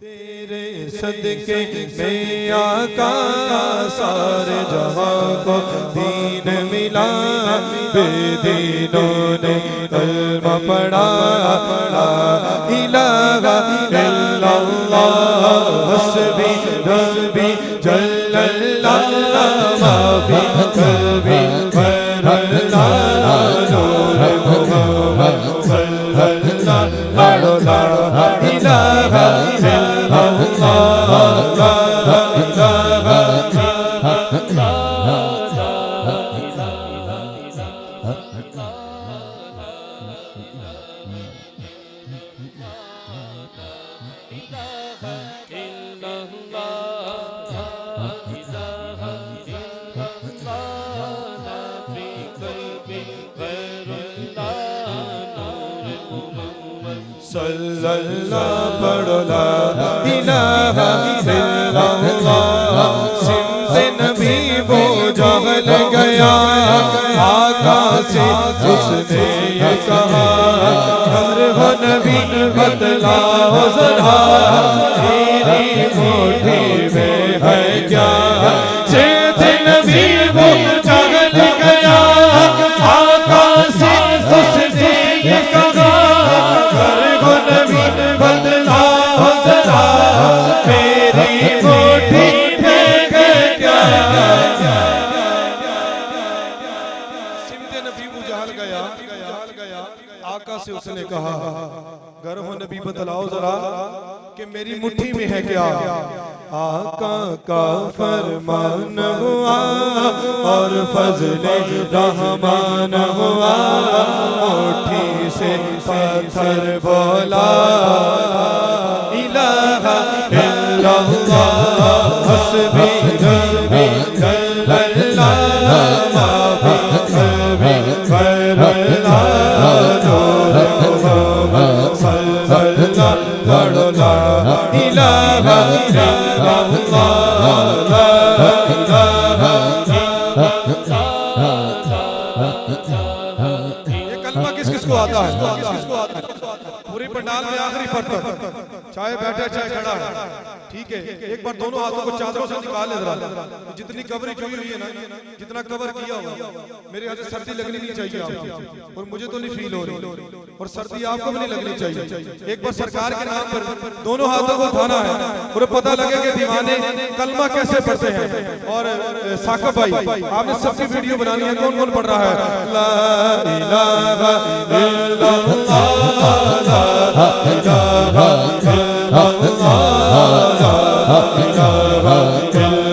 तेरे सदके में आका सारे जहां को दीन मिला, बेदीनों ने कलमा पढ़ा, ला इलाहा इल्लल्लाह हस्बी रब्बी जल्लल्लाह मा फी क़ल्बी गैरुल्लाह नूर मुहम्मद सल्लल्लाहु अलैहि इलाहा सल्लल्लाहु अलैहि इलाहा इल्लल्लाह। सिमते नबी वो जहल गया, आका से उसने ये कहा, घर हो नबी बतलाओ जरा, तेरी मुट्ठी में है क्या। सिमते नबी वो जहल गया, आका से उसने ये कहा, बदलाओ जरा, मेरी मुट्ठी में क्या। सिमते नबी मुझाल गया, आका से उसने कहा, घर हो नबी बतलाओ जरा कि मेरी मुट्ठी में है क्या। आका का फरमान हुआ और फजले रहमान हुआ, मुट्ठी से पत्थर बोला, इलाहा इल्लल्लाह हस्बी रब्बी जल्लल्लाह मा फी क़ल्बी गैरुल्लाह नूर मुहम्मद सल्लल्लाहु अलैहि इलाहा किसको आता है? पूरी पंडाल में आखिरी फर्क, चाहे बैठा चाहे खड़ा है, ठीक है। एक बार दोनों हाथों को चादरों से निकाल ले जरा, जितनी कवरेज हुई है ना, जितना कवर किया हुआ, मेरे यहाँ से सर्दी लगनी नहीं चाहिए आपको, और मुझे तो नहीं फील हो रही, और सर्दी आपको भी नहीं लगनी चाहिए। एक बार सरकार के नाम पर दोनों हाथों को उठाना है, और पता लगे कि दीवाने कलमा कैसे पढ़ते हैं। और साकिब भाई, आपने सबकी वीडियो बनानी है, कौन कौन पढ़ रहा है? ला इलाहा इल्लल्लाह ला इलाहा इल्लल्लाह ला इलाहा इल्लल्लाह ला इलाहा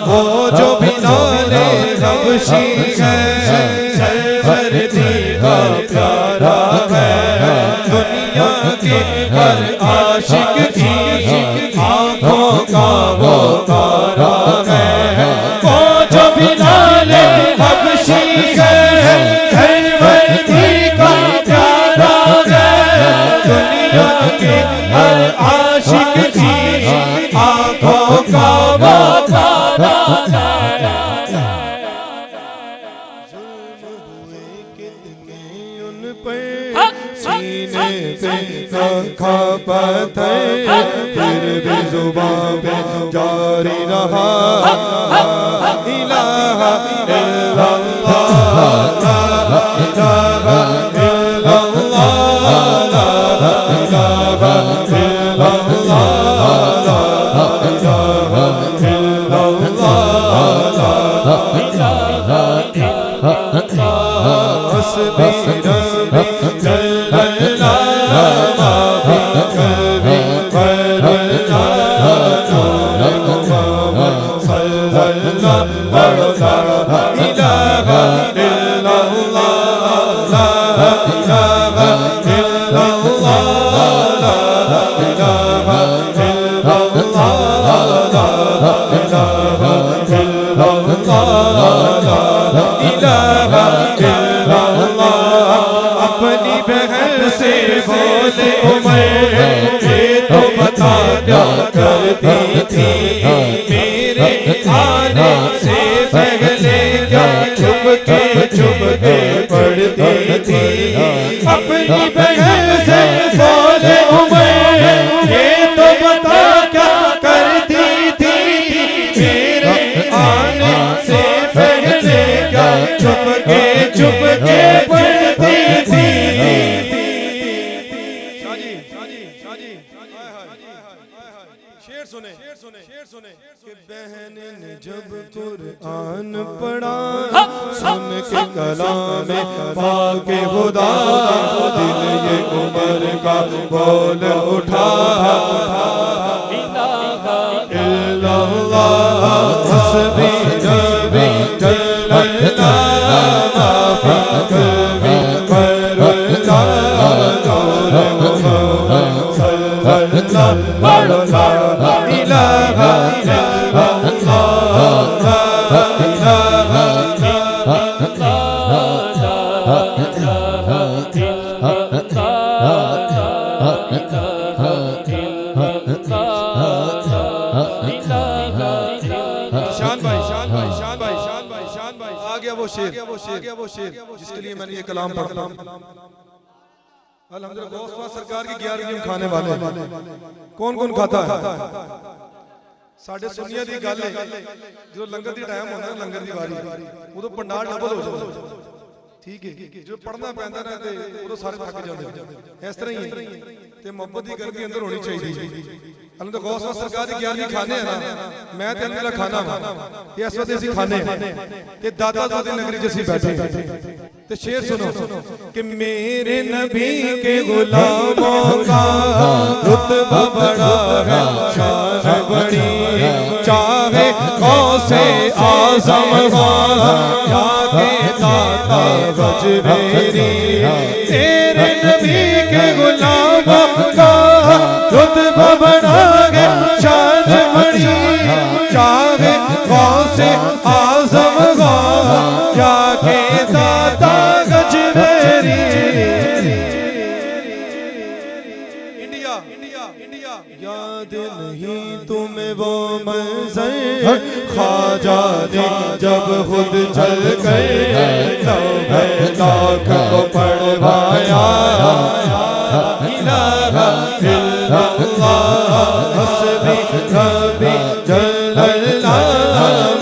वो जो बिलाले हबशी है, सरवरदी का प्यारा है, दुनिया के हर आशिक की आँखों का वो तारा है। वो जो बिलाले हबशी है, सरवरदी का प्यारा है, दुनिया के हर आशिक की आँखों का वो तारा है। सीने पे रखा पत्थर, फिर भी जुबान पे जारी रहा, इलाहा इल्लल्लाह ला इलाहा इल्लल्लाह ला इलाहा इल्लल्लाह ला इलाहा इल्लल्लाह ला इलाहा इल्लल्लाह हस्बी रब्बी जल्लल्लाह मा फी क़ल्बी गैरुल्लाह नूर मुहम्मद सल्लल्लाहु अलैहि इलाहा इल्लल्लाह ला इलाहा इल्लल्लाह ला इलाहा इल्लल्लाह ला इलाहा इल्लल्लाह ला इलाहा इल्लल्लाह अपनी बहन से बोले उमर ये तो बता क्या करती थी मेरे आने से पहले क्या छुप के पढ़ती थी अपनी बहन से बोले उमर ये तो बता क्या करती थी मेरे आने से पहले क्या छुप के पढ़ती थी शेर सुने कि बहन ने जब कुरान पढ़ा सुन के कलाम पाके खुदा दिल ये उमर का बोल उठा इल्लल्लाह हस्बी रब्बी जल्लल्लाह मा फी कल्बी करुल्लाह नूर मुहम्मद सल्लल्लाहु अलैहि इलाहा वो शेर जिसके लिए मैंने ये कलाम पढ़ा अल्हम्दुलिल्लाह गौस सरकार की 11वीं खाने वाले कौन कौन खाता है साढ़े सुनिया दी गल है जो लंगर दी टाइम होंदा है लंगर दी वारी उदों पंडाल डबल हो जांदा ठीक है जो पढ़ना पैंदा ना ते उदों सारे थक जांदे इस तरह ही ते मोहब्बत दी गर्मी अंदर होनी चाहिए अल्लाह गौस सरकार दी 11वीं खाने है ना मैं ते अल्लाह खाना ये इस वक्त ਅਸੀਂ खाने ते दादा दादी नगरी च ਅਸੀਂ बैठे ते शेर सुनो कि मेरे नबी के गुलामों का रुतबा बड़ा है शान बड़ी चाहे गौसे आज़म या के दाता गजबेरी तेरे नबी के गुलामों का रुतबा बड़ा है शान बड़ी चाहे गौसे आज़म या के दाता गजबेरी इंडिया याद नहीं तुम्हें वो मंज़र ख्वाजा ने जब खुद चल गए लाख को पढ़वाया इलाहा इल्लल्लाह हस्बी रब्बी जल्लल्लाह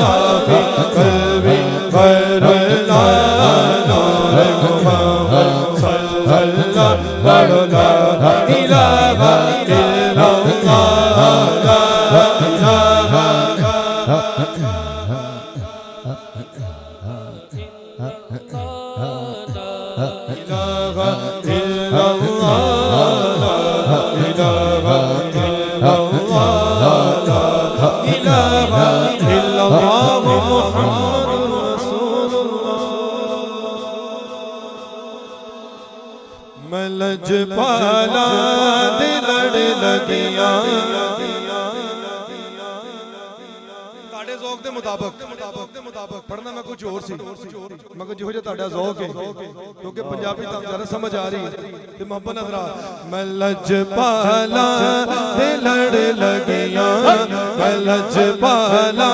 मा फी कल्बी करुल्लाह नूर मुहम्मद सल्लल्लाहु अलैहि इलाहा इल्लल्लाह ला इलाहा लजपाला दिल लड़ लगिया ताड़े ज़ौक़ दे मुताबिक पढ़ना मैं कुछ और सी मगर जो ताड़ा ज़ौक़ है क्योंकि पंजाबी तो ज़्यादा समझ आ रही ते मोहब्बत नज़रा मैं लजपाला दिल लड़ लगिया मैं लजपाला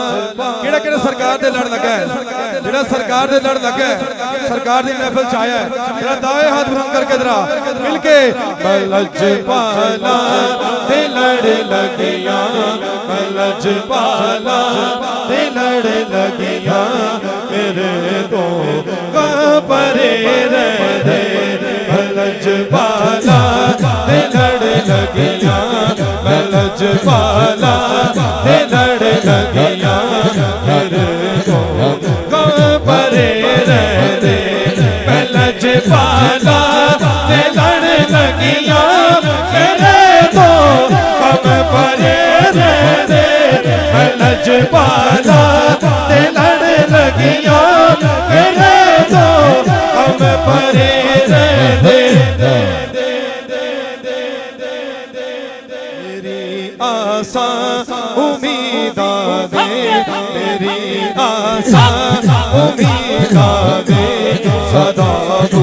केड़ा केड़ा सरकार दे लड़ लगा है जेड़ा सरकार दे लड़ लगा है सरकार दी महफिल च आया है जेड़ा दाएं हाथ बुलंद करके जरा मिलके मैं लजपाला दे लड़ लगिया मैं लजपाला दे लड़ लगिया मेरे तो परे रह दे मैं लजपाला दे लड़ लगिया मैं लजपाला दे लड़ लगिया मेरे तो परे रह दे मैं लजपाला दे लड़ लगिया मेरे तो परे रह दे मैं लजपाला दे लड़ लगिया मेरे तो परे रह दे मेरी आसा उम्मीदा दे मेरी आसा उम्मीदा दे सदा तू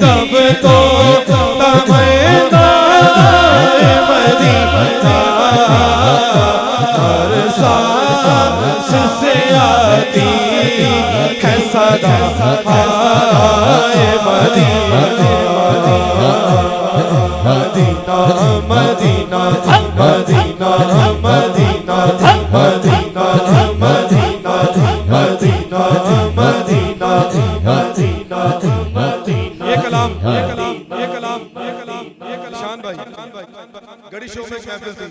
तब तो तमन्ना मदीना हर सांस से आती है सदा हाय Medina Medina Medina Medina Medina Medina Medina Medina Medina Medina Medina ये कलाम ये कलाम ये कलाम ये कलाम ये कलाम शान भाई गड़ी शो में महफिल थी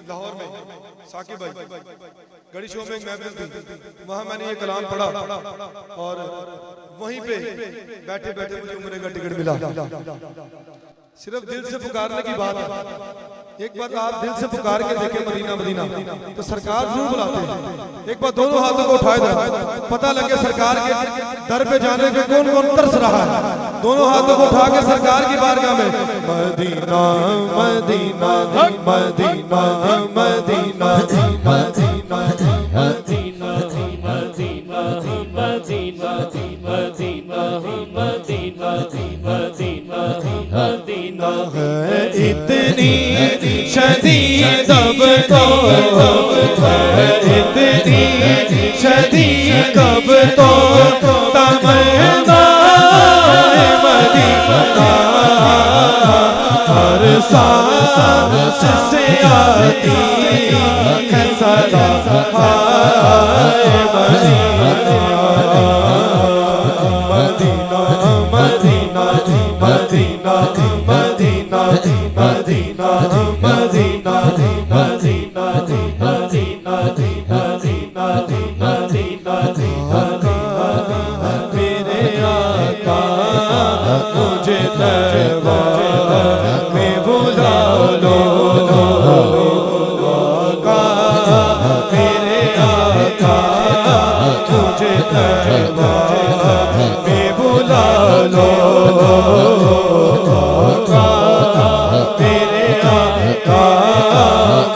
लाहौर में साकिब भाई गड़ी शो में महफिल थी वहां मैंने ये कलाम पढ़ा और वहीं पे बैठे बैठे मुझे उम्र का टिकट मिला। सिर्फ दिल से पुकारने की बात है। एक बार आप दिल से पुकार के देखें मदीना मदीना तो सरकार जरूर बुलाते हैं। एक बार दोनों हाथों को उठाए पता लगे सरकार के दर पे जाने के कौन कौन तरस रहा है। दोनों हाथों को उठा के सरकार की बारगाह में Medina Medina Medina Medina Medina Medina Medina Medina Medina Medina Medina Medina है इतनी शदीद अब तो है इतनी शदीद अब तो तमन्ना मदीना हर सांस से आती है सदा हाय Medina Medina Medina Medina Medina Medina Medina Medina Medina Medina मेरे आका मुझे तैबा में बुला लो आका मेरे आका मुझे तैबा में बुला लो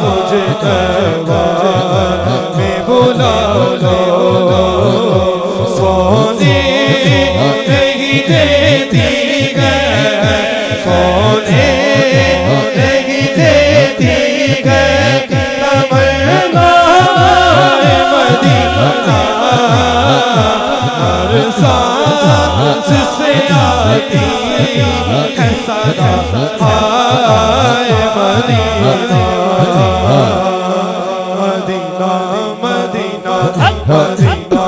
मुझे तैबा में बुला लो सोने नहीं देती है सोने नहीं देती है तमन्ना मदीना हर सांस से आती है सदा हाय Medina Medina Medina Medina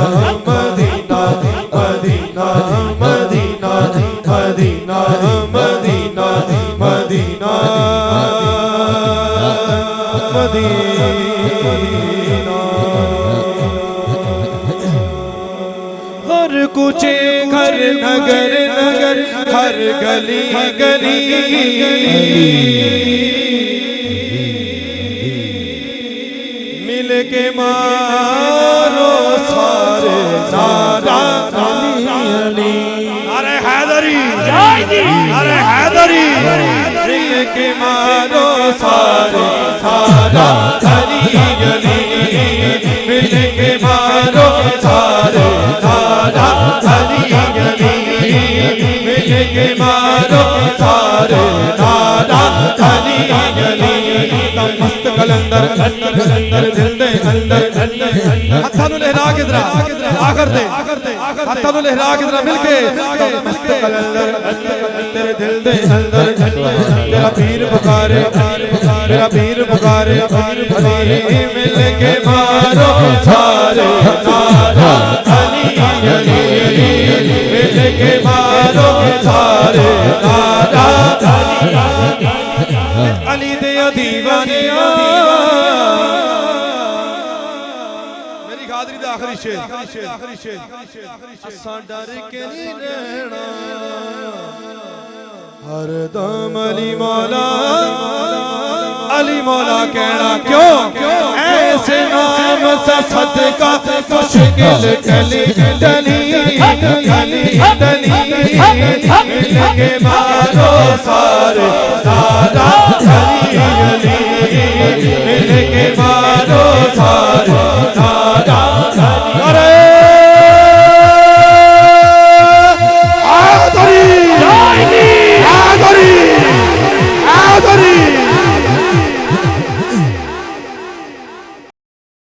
Medina Medina Medina Medina Medina Medina Medina हर कुचे घर नगर नगर हर गली गली मिल के मारो सारे नारा अली अरे हैदरी अरे हैदरी मिल के मारो सारे सारा अली अली मिल के मारो सारे सारा अली अली मिल के मारो सारे सारा अली अली मस्त कलंदर अंदर दिल दे अंदर हत्था नु लहरा के जरा आखर दे हत्था नु लहरा के जरा मिलके मस्त कलंदर अंदर दिल दे अंदर तेरा पीर पुकारे मेरा पीर पुकारे अली मिल के मारो सारे सारा अली अली मिल के मारो सारे सारा अली दे दीवाने मेरी खादरी दा आखिरी शेर असा डर के नहीं रहना हर दम अली मौला कहना क्यों ऐसे नाम सा सदका मुश्किल टली टली टली टली लगे मारो सारे सारा अली अली मिल के मारो सारे